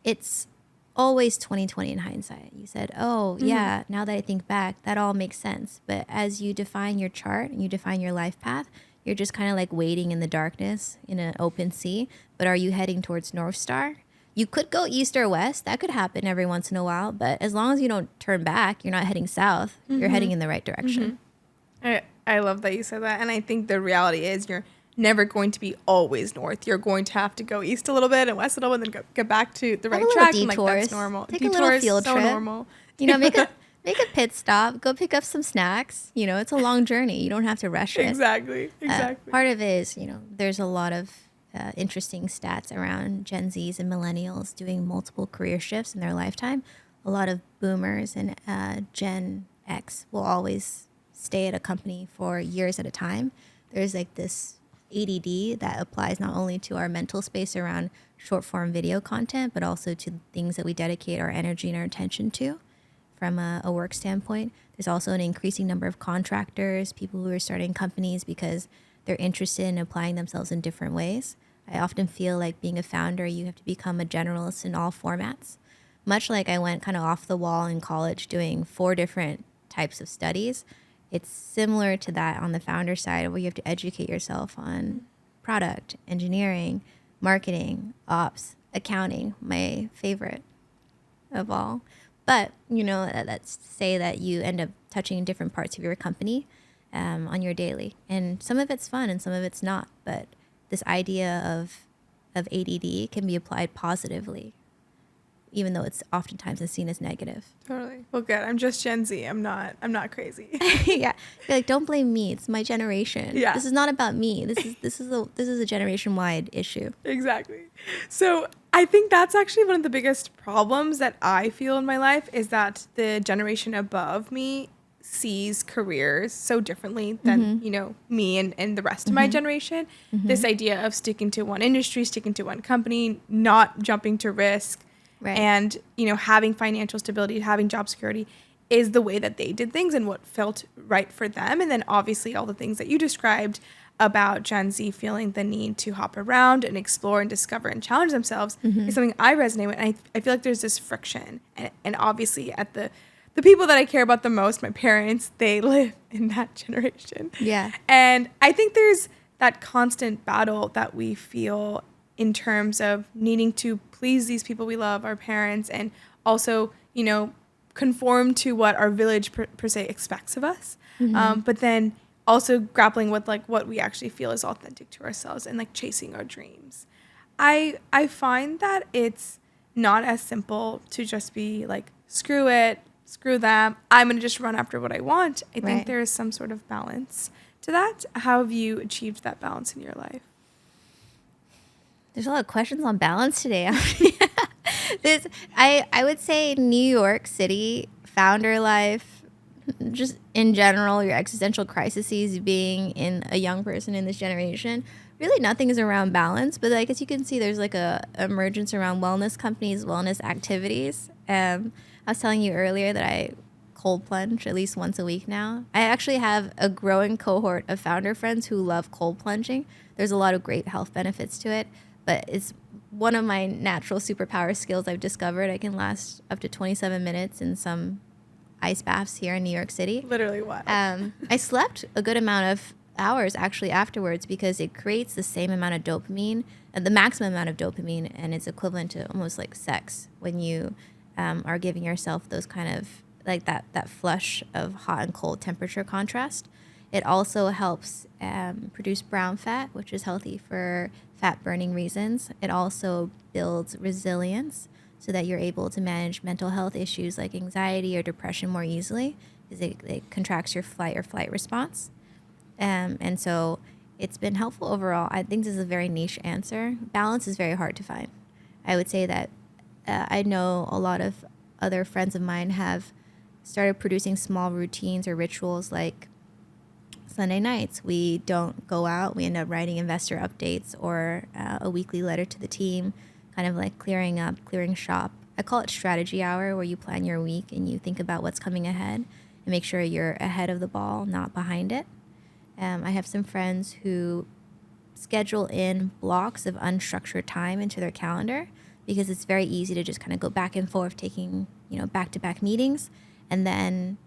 It's always 20/20 in hindsight. You said, yeah, now that I think back, that all makes sense. But as you define your chart and you define your life path, you're just kind of like waiting in the darkness in an open sea. But are you heading towards North Star? You could go east or west. That could happen every once in a while. But as long as you don't turn back, you're not heading south. You're heading in the right direction. I love that you said that. And I think the reality is you're never going to be always north. You're going to have to go east a little bit and west a little bit, and then get back to the right track. Detours. And like, that's normal. Take a little field trip. Normal. Make a pit stop. Go pick up some snacks. It's a long journey. You don't have to rush it. Exactly. Part of it is, there's a lot of interesting stats around Gen Zs and millennials doing multiple career shifts in their lifetime. A lot of boomers and Gen X will always stay at a company for years at a time. There's like this ADD that applies not only to our mental space around short form video content, but also to things that we dedicate our energy and our attention to from a work standpoint. There's also an increasing number of contractors, people who are starting companies because they're interested in applying themselves in different ways. I often feel like being a founder, you have to become a generalist in all formats. Much like I went kind of off the wall in college doing 4 different types of studies, it's similar to that on the founder side, where you have to educate yourself on product, engineering, marketing, ops, accounting, my favorite of all. But, let's say that you end up touching different parts of your company on your daily. And some of it's fun and some of it's not. But this idea of ADD can be applied positively, even though it's oftentimes seen as negative. Totally. Well, good. I'm just Gen Z. I'm not crazy. Yeah. You're like, don't blame me. It's my generation. Yeah. This is not about me. This is a generation-wide issue. Exactly. So I think that's actually one of the biggest problems that I feel in my life, is that the generation above me sees careers so differently than, me and the rest of my generation. This idea of sticking to one industry, sticking to one company, not jumping to risk, right, and, having financial stability, having job security is the way that they did things and what felt right for them. And then obviously all the things that you described about Gen Z feeling the need to hop around and explore and discover and challenge themselves is something I resonate with. And I feel like there's this friction. And obviously at the people that I care about the most, my parents, they live in that generation. Yeah. And I think there's that constant battle that we feel in terms of needing to please these people we love, our parents, and also, conform to what our village per se expects of us. But then also grappling with like what we actually feel is authentic to ourselves and like chasing our dreams. I find that it's not as simple to just be like, screw it, screw them, I'm going to just run after what I want. I think there is some sort of balance to that. How have you achieved that balance in your life? There's a lot of questions on balance today. I would say New York City, founder life, just in general, your existential crises being in a young person in this generation, really nothing is around balance. But I guess you can see there's like a emergence around wellness companies, wellness activities. I was telling you earlier that I cold plunge at least once a week now. I actually have a growing cohort of founder friends who love cold plunging. There's a lot of great health benefits to it. But it's one of my natural superpower skills I've discovered. I can last up to 27 minutes in some ice baths here in New York City. Literally what? I slept a good amount of hours actually afterwards because it creates the same amount of dopamine, the maximum amount of dopamine, and it's equivalent to almost like sex when you are giving yourself those kind of like that flush of hot and cold temperature contrast. It also helps produce brown fat, which is healthy for fat burning reasons. It also builds resilience so that you're able to manage mental health issues like anxiety or depression more easily because it contracts your fight or flight response. And so it's been helpful overall. I think this is a very niche answer. Balance is very hard to find. I would say that I know a lot of other friends of mine have started producing small routines or rituals like Sunday nights, we don't go out. We end up writing investor updates or a weekly letter to the team, kind of like clearing shop. I call it strategy hour, where you plan your week and you think about what's coming ahead and make sure you're ahead of the ball, not behind it. I have some friends who schedule in blocks of unstructured time into their calendar because it's very easy to just kind of go back and forth taking, back-to-back meetings. And then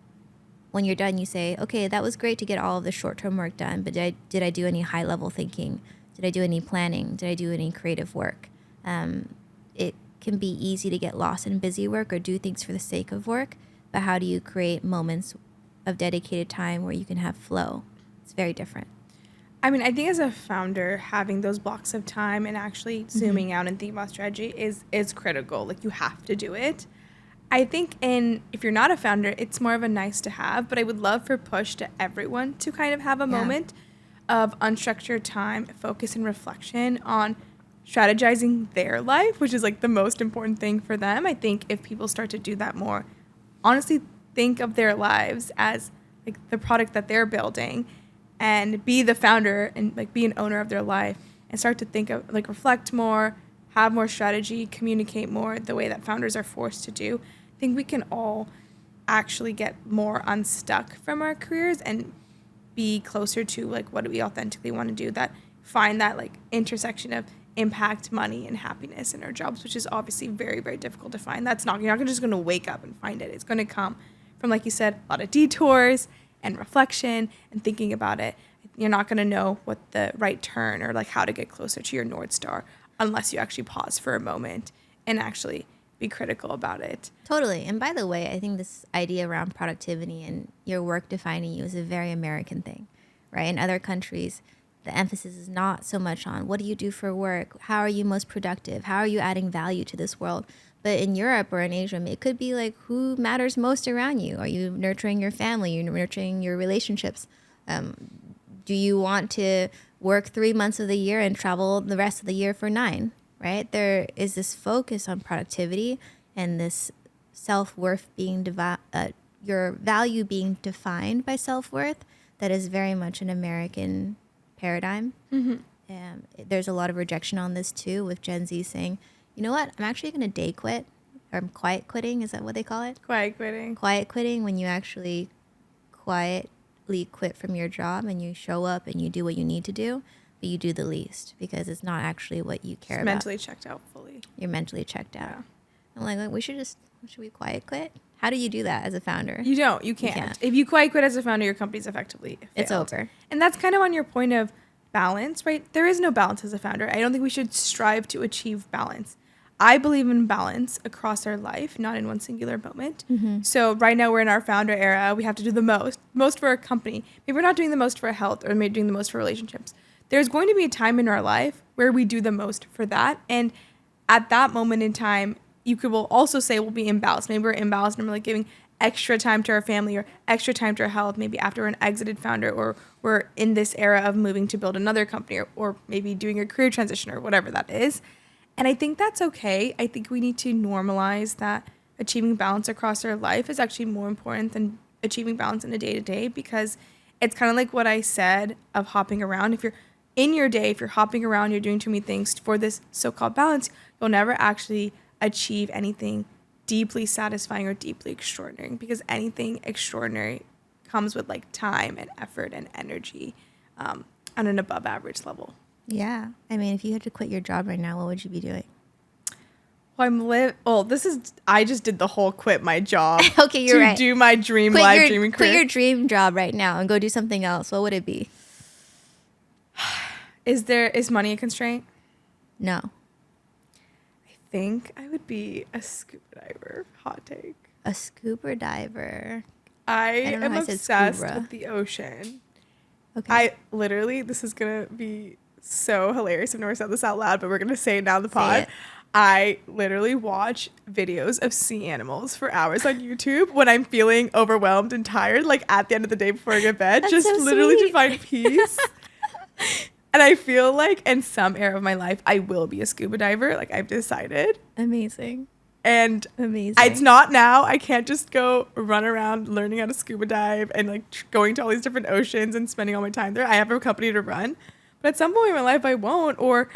when you're done, you say, okay, that was great to get all of the short-term work done, but did I do any high-level thinking? Did I do any planning? Did I do any creative work? It can be easy to get lost in busy work or do things for the sake of work, but how do you create moments of dedicated time where you can have flow? It's very different. I mean, I think as a founder, having those blocks of time and actually zooming out and thinking about strategy is critical. Like, you have to do it. I think if you're not a founder, it's more of a nice to have, but I would love for push to everyone to kind of have a moment of unstructured time, focus and reflection on strategizing their life, which is like the most important thing for them. I think if people start to do that more, honestly think of their lives as like the product that they're building and be the founder and like be an owner of their life and start to think of like reflect more, have more strategy, communicate more the way that founders are forced to do. I think we can all actually get more unstuck from our careers and be closer to like what do we authentically want to do, that find that like intersection of impact, money, and happiness in our jobs, which is obviously very, very difficult to find. You're not just going to wake up and find it. It's going to come from, like you said, a lot of detours and reflection and thinking about it. You're not going to know what the right turn or like how to get closer to your North Star unless you actually pause for a moment and actually be critical about it. Totally. And by the way, I think this idea around productivity and your work defining you is a very American thing, right? In other countries, the emphasis is not so much on what do you do for work? How are you most productive? How are you adding value to this world? But in Europe or in Asia, it could be like who matters most around you? Are you nurturing your family? You're nurturing your relationships? Do you want to work 3 months of the year and travel the rest of the year for 9, right? There is this focus on productivity and this self-worth being, your value being defined by self-worth that is very much an American paradigm. There's a lot of rejection on this too, with Gen Z saying, you know what, I'm actually going to day quit, or I'm quiet quitting. Is that what they call it? Quiet quitting. Quiet quitting, when you actually quietly quit from your job and you show up and you do what you need to do, but you do the least because it's not actually what you care about. Mentally checked out fully. You're mentally checked out. Yeah. I'm like, should we quiet quit? How do you do that as a founder? You don't. You can't. If you quiet quit as a founder, your company's effectively failed. It's over. And that's kind of on your point of balance, right? There is no balance as a founder. I don't think we should strive to achieve balance. I believe in balance across our life, not in one singular moment. So right now we're in our founder era. We have to do the most for our company. Maybe we're not doing the most for health or maybe doing the most for relationships. There's going to be a time in our life where we do the most for that. And at that moment in time, will also say we'll be imbalanced. Maybe we're imbalanced and we're like giving extra time to our family or extra time to our health, maybe after we're an exited founder or we're in this era of moving to build another company or maybe doing a career transition or whatever that is. And I think that's okay. I think we need to normalize that achieving balance across our life is actually more important than achieving balance in a day-to-day, because it's kind of like what I said of hopping around. If you're in your day, if you're hopping around, you're doing too many things for this so-called balance, you'll never actually achieve anything deeply satisfying or deeply extraordinary, because anything extraordinary comes with like time and effort and energy on an above average level. Yeah. I mean, if you had to quit your job right now, what would you be doing? I just did the whole quit my job. Okay, you're right. To do my dream life, dreaming career. Quit your dream job right now and go do something else. What would it be? Is money a constraint? No. I think I would be a scuba diver. Hot take. A scuba diver. I am obsessed with the ocean. Okay. This is going to be so hilarious. I've never said this out loud, but we're going to say it now in the pod. I literally watch videos of sea animals for hours on YouTube when I'm feeling overwhelmed and tired, like at the end of the day before I go to bed, That's just so literally sweet. to find peace. And I feel like in some era of my life, I will be a scuba diver. Like I've decided. Amazing. And amazing. It's not now. I can't just go run around learning how to scuba dive and like going to all these different oceans and spending all my time there. I have a company to run. But at some point in my life, I won't, or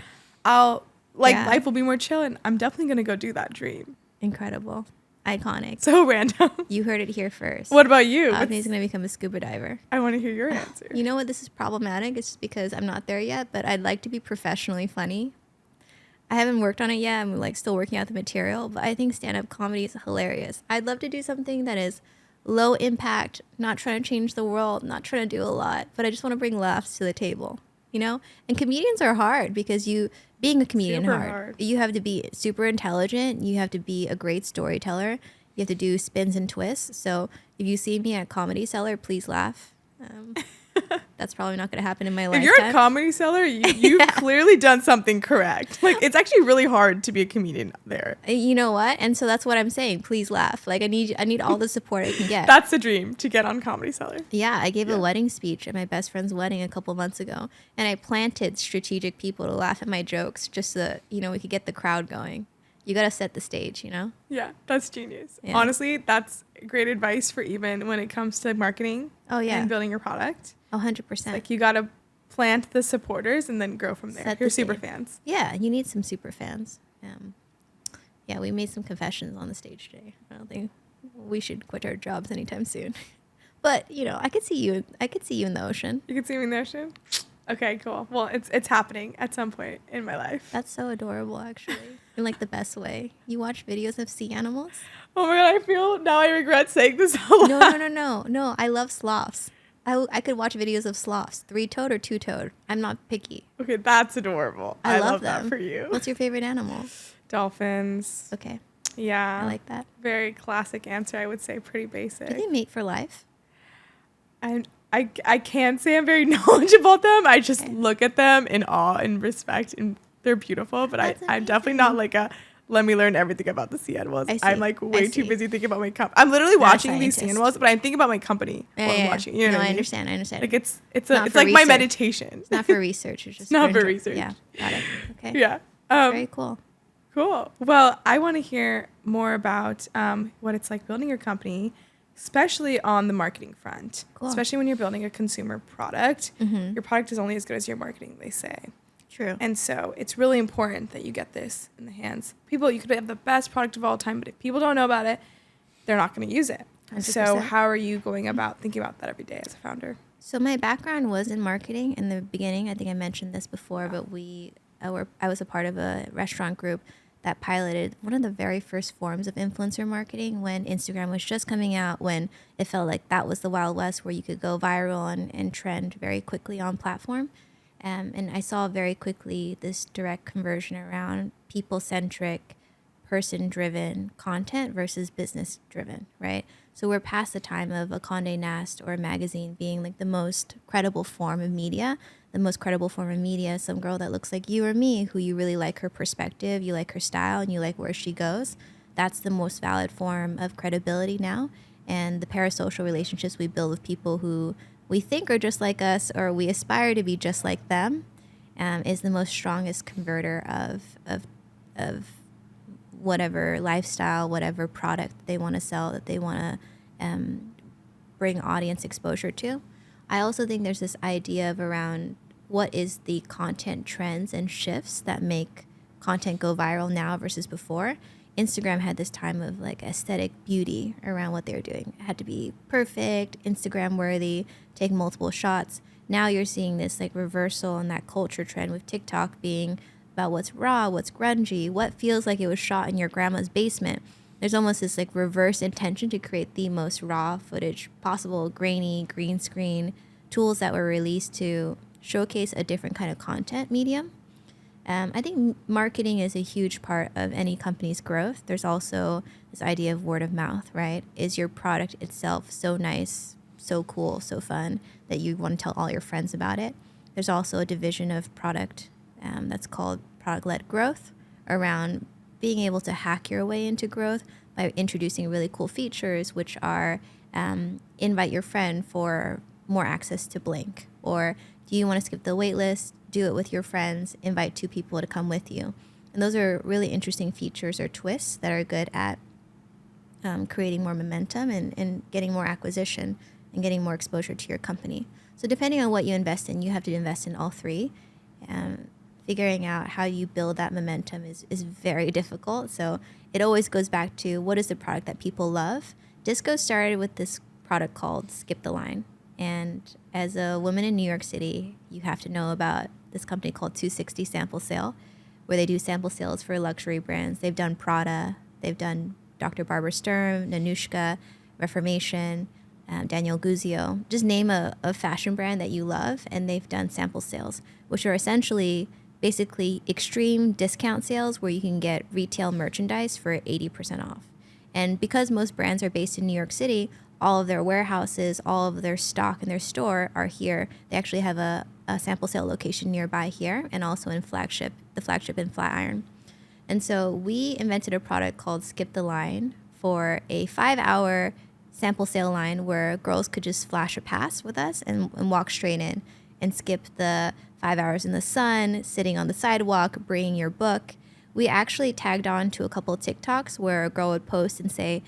life will be more chill, and I'm definitely going to go do that dream. Incredible. Iconic. So random. You heard it here first. What about you? Avni's going to become a scuba diver. I want to hear your answer. You know what? This is problematic. It's just because I'm not there yet, but I'd like to be professionally funny. I haven't worked on it yet. I'm like still working out the material, but I think stand-up comedy is hilarious. I'd love to do something that is low impact, not trying to change the world, not trying to do a lot, but I just want to bring laughs to the table, you know? And comedians are hard because being a comedian hard. You have to be super intelligent. You have to be a great storyteller. You have to do spins and twists. So if you see me at Comedy Cellar, please laugh. That's probably not going to happen in my lifetime. If you're a Comedy Cellar, you've clearly done something correct. Like, it's actually really hard to be a comedian there. You know what? And so that's what I'm saying. Please laugh. Like, I need all the support I can get. That's the dream, to get on Comedy Cellar. Yeah, I gave a wedding speech at my best friend's wedding a couple months ago, and I planted strategic people to laugh at my jokes just so that, we could get the crowd going. You got to set the stage, Yeah, that's genius. Yeah. Honestly, that's great advice for even when it comes to marketing and building your product. 100%. Like, you got to plant the supporters and then grow from there. Your super fans. Yeah, you need some super fans. Yeah, we made some confessions on the stage today. I don't think we should quit our jobs anytime soon. But, I could see you in the ocean. You could see me in the ocean? Okay, cool. Well, it's happening at some point in my life. That's so adorable, actually. In like the best way. You watch videos of sea animals? Oh my God, I feel now I regret saying this out loud. No. I love sloths. I could watch videos of sloths, 3-toed or 2-toed. I'm not picky. Okay, that's adorable. I love that for you. What's your favorite animal? Dolphins. Okay. Yeah. I like that. Very classic answer, I would say. Pretty basic. Do they mate for life? I can't say I'm very knowledgeable about them. I just look at them in awe and respect, and they're beautiful. But I'm definitely not like let me learn everything about the sea animals. I'm like way too busy thinking about my company. I'm literally watching these sea animals, but I'm thinking about my company while I'm watching. You know what I mean? I understand. Like it's like my meditation. It's not for research. It's just not for research. Yeah, got it. Okay. Yeah. Very cool. Cool. Well, I want to hear more about what it's like building your company, especially on the marketing front. Cool. Especially when you're building a consumer product. Mm-hmm. Your product is only as good as your marketing, they say. True. And so it's really important that you get this in the hands. People, you could have the best product of all time, but if people don't know about it, they're not going to use it. 100%. So how are you going about thinking about that every day as a founder? So my background was in marketing in the beginning. I think I mentioned this before, but I was a part of a restaurant group that piloted one of the very first forms of influencer marketing when Instagram was just coming out, when it felt like that was the Wild West where you could go viral and trend very quickly on platform. And I saw very quickly this direct conversion around people-centric, person-driven content versus business-driven, right? So we're past the time of a Condé Nast or a magazine being like the most credible form of media. The most credible form of media is some girl that looks like you or me, who you really like her perspective, you like her style, and you like where she goes. That's the most valid form of credibility now. And the parasocial relationships we build with people who we think are just like us or we aspire to be just like them is the most strongest converter of whatever lifestyle, whatever product they want to sell, that they want to bring audience exposure to. I also think there's this idea of around what is the content trends and shifts that make content go viral now versus before. Instagram had this time of like aesthetic beauty around what they were doing. It had to be perfect, Instagram worthy, take multiple shots. Now you're seeing this like reversal in that culture trend with TikTok being about what's raw, what's grungy, what feels like it was shot in your grandma's basement. There's almost this like reverse intention to create the most raw footage possible, grainy, green screen tools that were released to showcase a different kind of content medium. I think marketing is a huge part of any company's growth. There's also this idea of word of mouth, right? Is your product itself so nice, so cool, so fun that you want to tell all your friends about it? There's also a division of product that's called product-led growth, around being able to hack your way into growth by introducing really cool features, which are invite your friend for more access to blank, or do you want to skip the wait list? Do it with your friends, invite 2 people to come with you. And those are really interesting features or twists that are good at creating more momentum and getting more acquisition and getting more exposure to your company. So depending on what you invest in, you have to invest in all 3. Figuring out how you build that momentum is very difficult. So it always goes back to, what is the product that people love? Disco started with this product called Skip the Line. And as a woman in New York City, you have to know about this company called 260 Sample Sale, where they do sample sales for luxury brands. They've done Prada, they've done Dr. Barbara Sturm, Nanushka, Reformation, Daniel Guzio. Just name a fashion brand that you love, and they've done sample sales, which are essentially basically extreme discount sales where you can get retail merchandise for 80% off. And because most brands are based in New York City, all of their warehouses, all of their stock in their store are here. They actually have a sample sale location nearby here, and also in the flagship in Flatiron. And so we invented a product called Skip the Line for a 5-hour sample sale line where girls could just flash a pass with us and walk straight in and skip the 5 hours in the sun, sitting on the sidewalk, bringing your book. We actually tagged on to a couple of TikToks where a girl would post and say,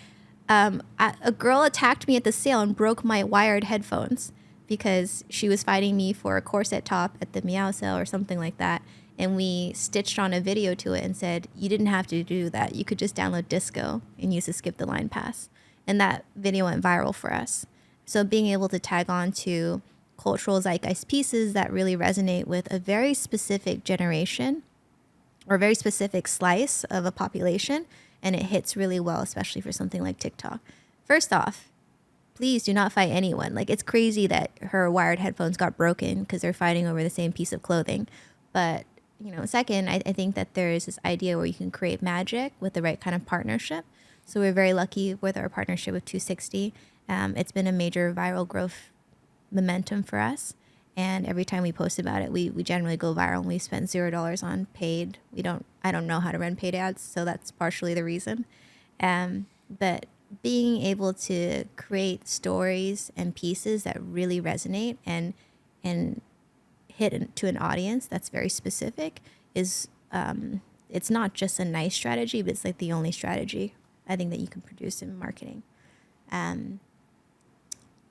a girl attacked me at the sale and broke my wired headphones because she was fighting me for a corset top at the Meow sale or something like that. And we stitched on a video to it and said, you didn't have to do that. You could just download Disco and use the Skip the Line pass. And that video went viral for us. So being able to tag on to cultural zeitgeist pieces that really resonate with a very specific generation or a very specific slice of a population, and it hits really well, especially for something like TikTok. First off, please do not fight anyone. Like, it's crazy that her wired headphones got broken because they're fighting over the same piece of clothing. But, second, I think that there is this idea where you can create magic with the right kind of partnership. So we're very lucky with our partnership with 260. It's been a major viral growth momentum for us. And every time we post about it, we generally go viral. We spend $0 on paid. I don't know how to run paid ads, so that's partially the reason. But being able to create stories and pieces that really resonate and hit to an audience that's very specific is it's not just a nice strategy, but it's like the only strategy I think that you can produce in marketing.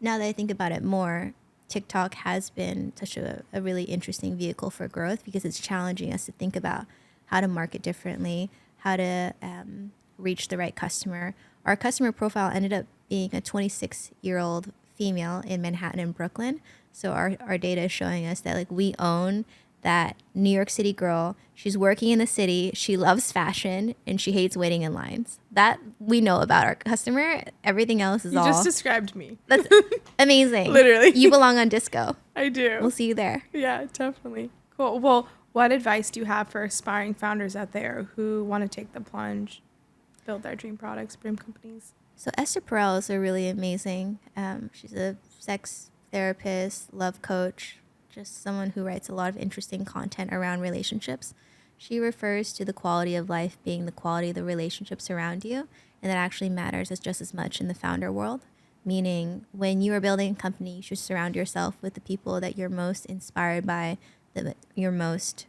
Now that I think about it more, TikTok has been such a really interesting vehicle for growth because it's challenging us to think about how to market differently, how to reach the right customer. Our customer profile ended up being a 26-year-old female in Manhattan and Brooklyn. So our data is showing us that we own that New York City girl. She's working in the city. She loves fashion and she hates waiting in lines. That we know about our customer. Everything else is You just described me. That's amazing. Literally. You belong on Disco. I do. We'll see you there. Yeah, definitely. Cool. Well, what advice do you have for aspiring founders out there who want to take the plunge, build their dream products, dream companies? So Esther Perel is a really amazing. She's a sex therapist, love coach, just someone who writes a lot of interesting content around relationships. She refers to the quality of life being the quality of the relationships around you, and that actually matters just as much in the founder world. Meaning, when you are building a company, you should surround yourself with the people that you're most inspired by, that you're most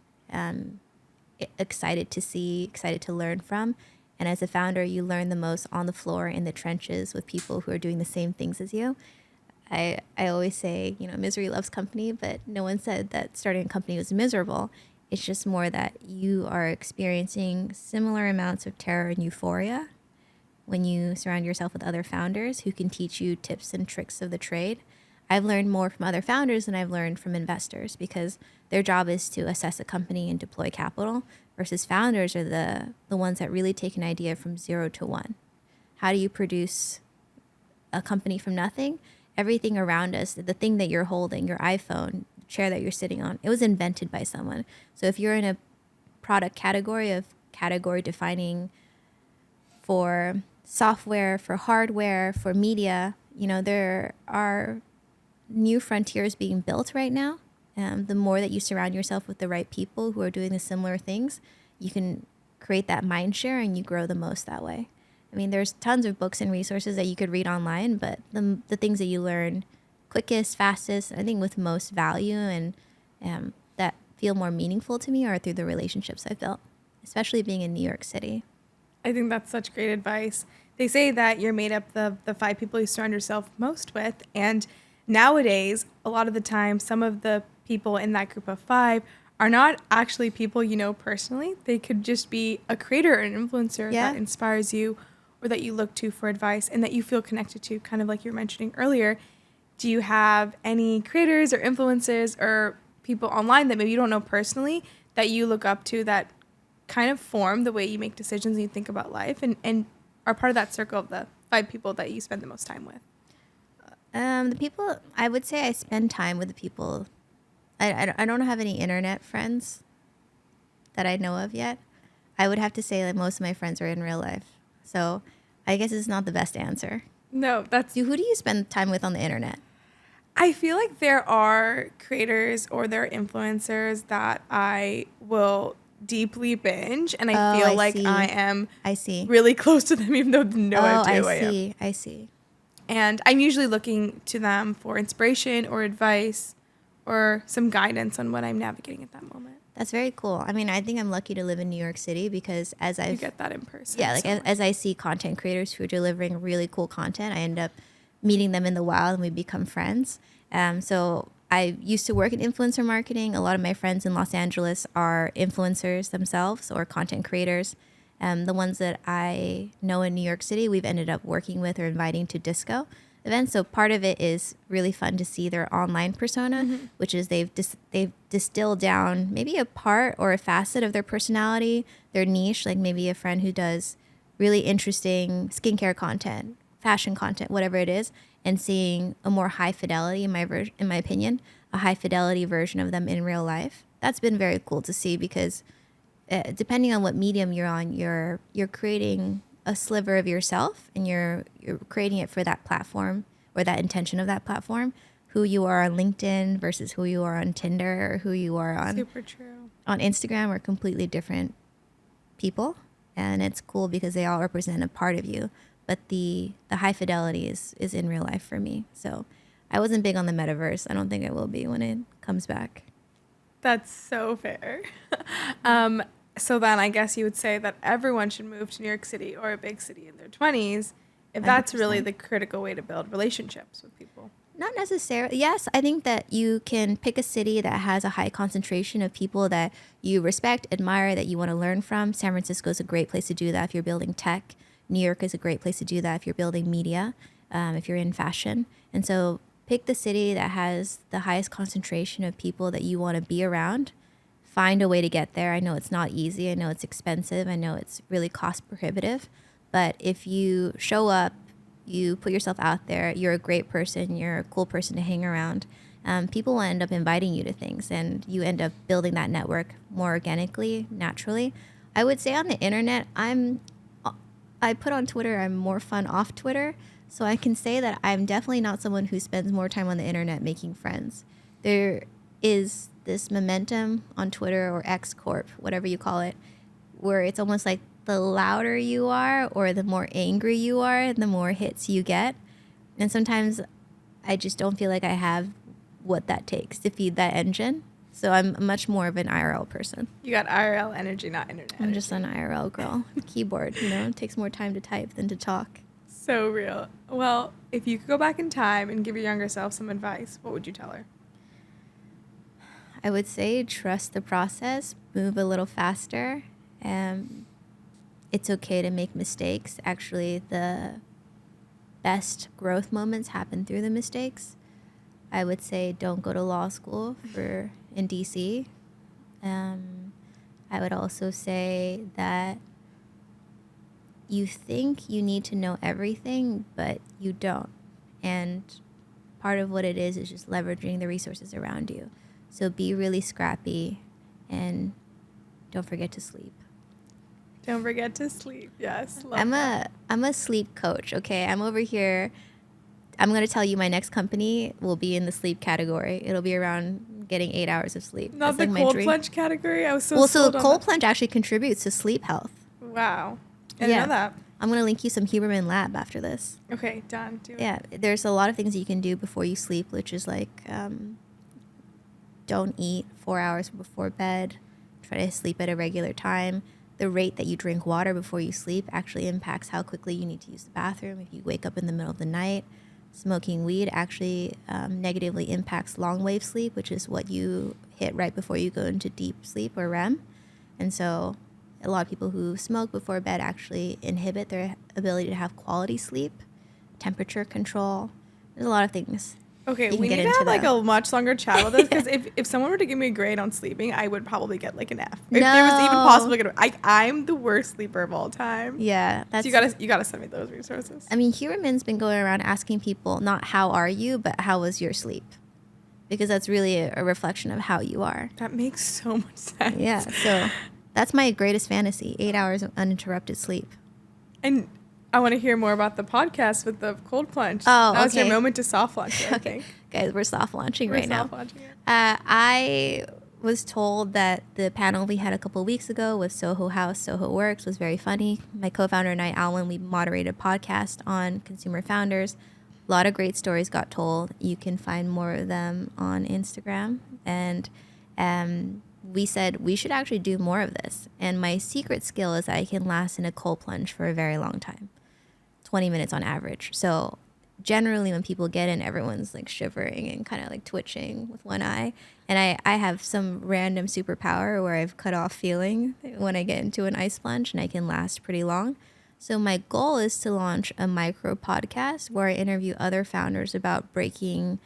excited to see, excited to learn from. And as a founder, you learn the most on the floor in the trenches with people who are doing the same things as you. I always say, misery loves company, but no one said that starting a company was miserable. It's just more that you are experiencing similar amounts of terror and euphoria when you surround yourself with other founders who can teach you tips and tricks of the trade. I've learned more from other founders than I've learned from investors, because their job is to assess a company and deploy capital, versus founders are the ones that really take an idea from 0 to 1. How do you produce a company from nothing? Everything around us, the thing that you're holding, your iPhone, the chair that you're sitting on, it was invented by someone. So if you're in a product category defining for software, for hardware, for media, there are new frontiers being built right now. The more that you surround yourself with the right people who are doing the similar things, you can create that mind share and you grow the most that way. I mean, there's tons of books and resources that you could read online, but the things that you learn quickest, fastest, I think with most value and that feel more meaningful to me are through the relationships I've built, especially being in New York City. I think that's such great advice. They say that you're made up of the 5 people you surround yourself most with. And nowadays, a lot of the time, some of the people in that group of 5 are not actually people you know personally. They could just be a creator or an influencer that inspires you, or that you look to for advice and that you feel connected to, kind of like you were mentioning earlier. Do you have any creators or influencers or people online that maybe you don't know personally that you look up to, that kind of form the way you make decisions and you think about life, and are part of that circle of the 5 people that you spend the most time with? The people, I would say I spend time with the people. I don't have any internet friends that I know of yet. I would have to say that most of my friends are in real life. So I guess it's not the best answer. No, Who do you spend time with on the internet? I feel like there are creators or there are influencers that I will deeply binge, and I feel like I am really close to them, even though no idea who I am. I see. And I'm usually looking to them for inspiration or advice or some guidance on what I'm navigating at that moment. That's very cool. I mean, I think I'm lucky to live in New York City, because you get that in person. Yeah, like as I see content creators who are delivering really cool content, I end up meeting them in the wild and we become friends. So I used to work in influencer marketing. A lot of my friends in Los Angeles are influencers themselves or content creators. The ones that I know in New York City, we've ended up working with or inviting to disco events. So part of it is really fun to see their online persona, which is they've distilled down maybe a part or a facet of their personality, their niche, like maybe a friend who does really interesting skincare content, fashion content, whatever it is, and seeing a more high fidelity, in my opinion, a high fidelity version of them in real life. That's been very cool to see, because depending on what medium you're on, you're creating a sliver of yourself, and you're creating it for that platform or that intention of that platform. Who you are on LinkedIn versus who you are on Tinder or who you are on Super true. On Instagram are completely different people, and it's cool because they all represent a part of you. But the high fidelity is in real life for me. So I wasn't big on the metaverse. I don't think I will be when it comes back. That's so fair. So then I guess you would say that everyone should move to New York City or a big city in their 20s, if that's 100%. Really the critical way to build relationships with people. Not necessarily. Yes, I think that you can pick a city that has a high concentration of people that you respect, admire, that you want to learn from. San Francisco is a great place to do that if you're building tech. New York is a great place to do that if you're building media, if you're in fashion. And so pick the city that has the highest concentration of people that you want to be around. Find a way to get there. I know it's not easy. I know it's expensive. I know it's really cost prohibitive. But if you show up, you put yourself out there, you're a great person, you're a cool person to hang around, people will end up inviting you to things, and you end up building that network more organically, naturally. I would say on the internet, I put on Twitter, I'm more fun off Twitter. So I can say that I'm definitely not someone who spends more time on the internet making friends. There is this momentum on Twitter or X Corp, whatever you call it, where it's almost like the louder you are or the more angry you are, the more hits you get. And sometimes I just don't feel like I have what that takes to feed that engine. So I'm much more of an IRL person. You got IRL energy, not internet energy. I'm just an IRL girl. Keyboard, it takes more time to type than to talk. So real. Well, if you could go back in time and give your younger self some advice, what would you tell her? I would say trust the process, move a little faster. It's okay to make mistakes. Actually, the best growth moments happen through the mistakes. I would say don't go to law school in DC. I would also say that you think you need to know everything, but you don't. And part of what it is just leveraging the resources around you. So be really scrappy and don't forget to sleep. Don't forget to sleep. Yes. I'm a sleep coach, okay? I'm over here. I'm going to tell you my next company will be in the sleep category. It'll be around getting 8 hours of sleep. Not the cold plunge category? I was so so cold plunge actually contributes to sleep health. Wow. I didn't know that. I'm going to link you some Huberman Lab after this. Okay, done. Do it. Yeah, there's a lot of things you can do before you sleep, which is like don't eat 4 hours before bed. Try to sleep at a regular time. The rate that you drink water before you sleep actually impacts how quickly you need to use the bathroom. If you wake up in the middle of the night, smoking weed actually negatively impacts long wave sleep, which is what you hit right before you go into deep sleep or REM. And so a lot of people who smoke before bed actually inhibit their ability to have quality sleep, temperature control. There's a lot of things. Okay, we need to have like a much longer chat about this because if someone were to give me a grade on sleeping, I would probably get like an F. If there was even possible, I'm the worst sleeper of all time. Yeah, that's. So you gotta send me those resources. I mean, Huberman's been going around asking people not how are you, but how was your sleep, because that's really a reflection of how you are. That makes so much sense. Yeah, so that's my greatest fantasy: 8 hours of uninterrupted sleep. And I want to hear more about the podcast with the cold plunge. Oh, that was your moment to soft launch it, I think. Guys, we're soft launching right now. Launching it. I was told that the panel we had a couple of weeks ago with Soho House, Soho Works was very funny. My co-founder and I, Alan, we moderated a podcast on consumer founders. A lot of great stories got told. You can find more of them on Instagram. And we said we should actually do more of this. And my secret skill is that I can last in a cold plunge for a very long time. 20 minutes on average. So generally when people get in, everyone's like shivering and kind of like twitching with one eye. And I have some random superpower where I've cut off feeling when I get into an ice plunge, and I can last pretty long. So my goal is to launch a micro podcast where I interview other founders about breaking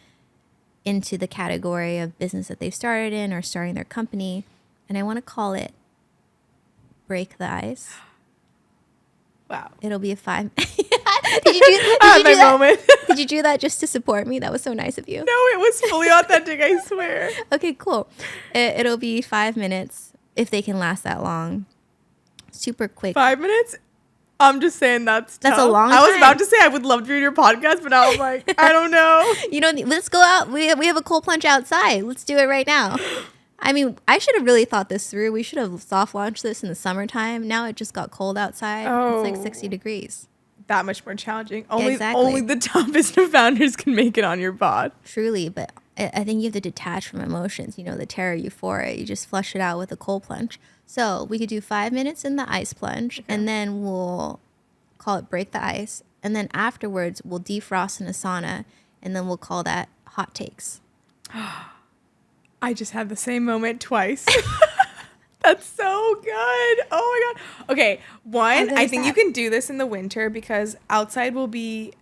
into the category of business that they've started in or starting their company. And I want to call it Break the Ice. Wow. It'll be a 5. Did you do that just to support me? That was so nice of you. No, it was fully authentic, I swear. Okay, cool. It'll be 5 minutes if they can last that long. Super quick. 5 minutes? I'm just saying that's a long time. I was about to say I would love to read your podcast, but now I'm like, I don't know. Let's go out. We have a cold plunge outside. Let's do it right now. I mean, I should have really thought this through. We should have soft launched this in the summertime. Now it just got cold outside. Oh, it's like 60 degrees. That much more challenging. Only the toughest of founders can make it on your pod. Truly, but I think you have to detach from emotions. The terror, euphoria. You just flush it out with a cold plunge. So we could do 5 minutes in the ice plunge, and then we'll call it Break the Ice. And then afterwards, we'll defrost in a sauna, and then we'll call that Hot Takes. I just had the same moment twice. That's so good. Oh my God. Okay. One, I think you can do this in the winter because outside will be,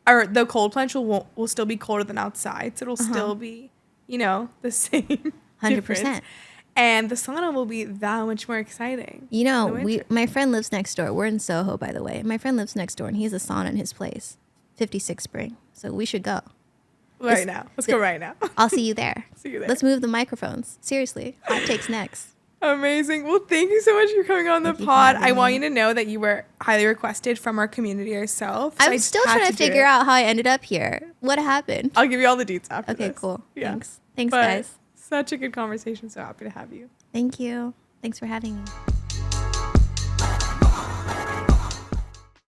or the cold plunge will still be colder than outside. So it'll still be, the same 100%. And the sauna will be that much more exciting. My friend lives next door. We're in Soho, by the way. My friend lives next door and he has a sauna in his place, 56 Spring. So we should go. Let's go right now. I'll see you there. See you there. Let's move the microphones. Seriously. Hot Takes next. Amazing. Well, thank you so much for coming on the pod. I want you to know that you were highly requested from our community yourself. So I'm still trying to figure out how I ended up here. What happened? I'll give you all the deets after this. Okay, cool. Yeah. Thanks, guys. Such a good conversation. So happy to have you. Thank you. Thanks for having me.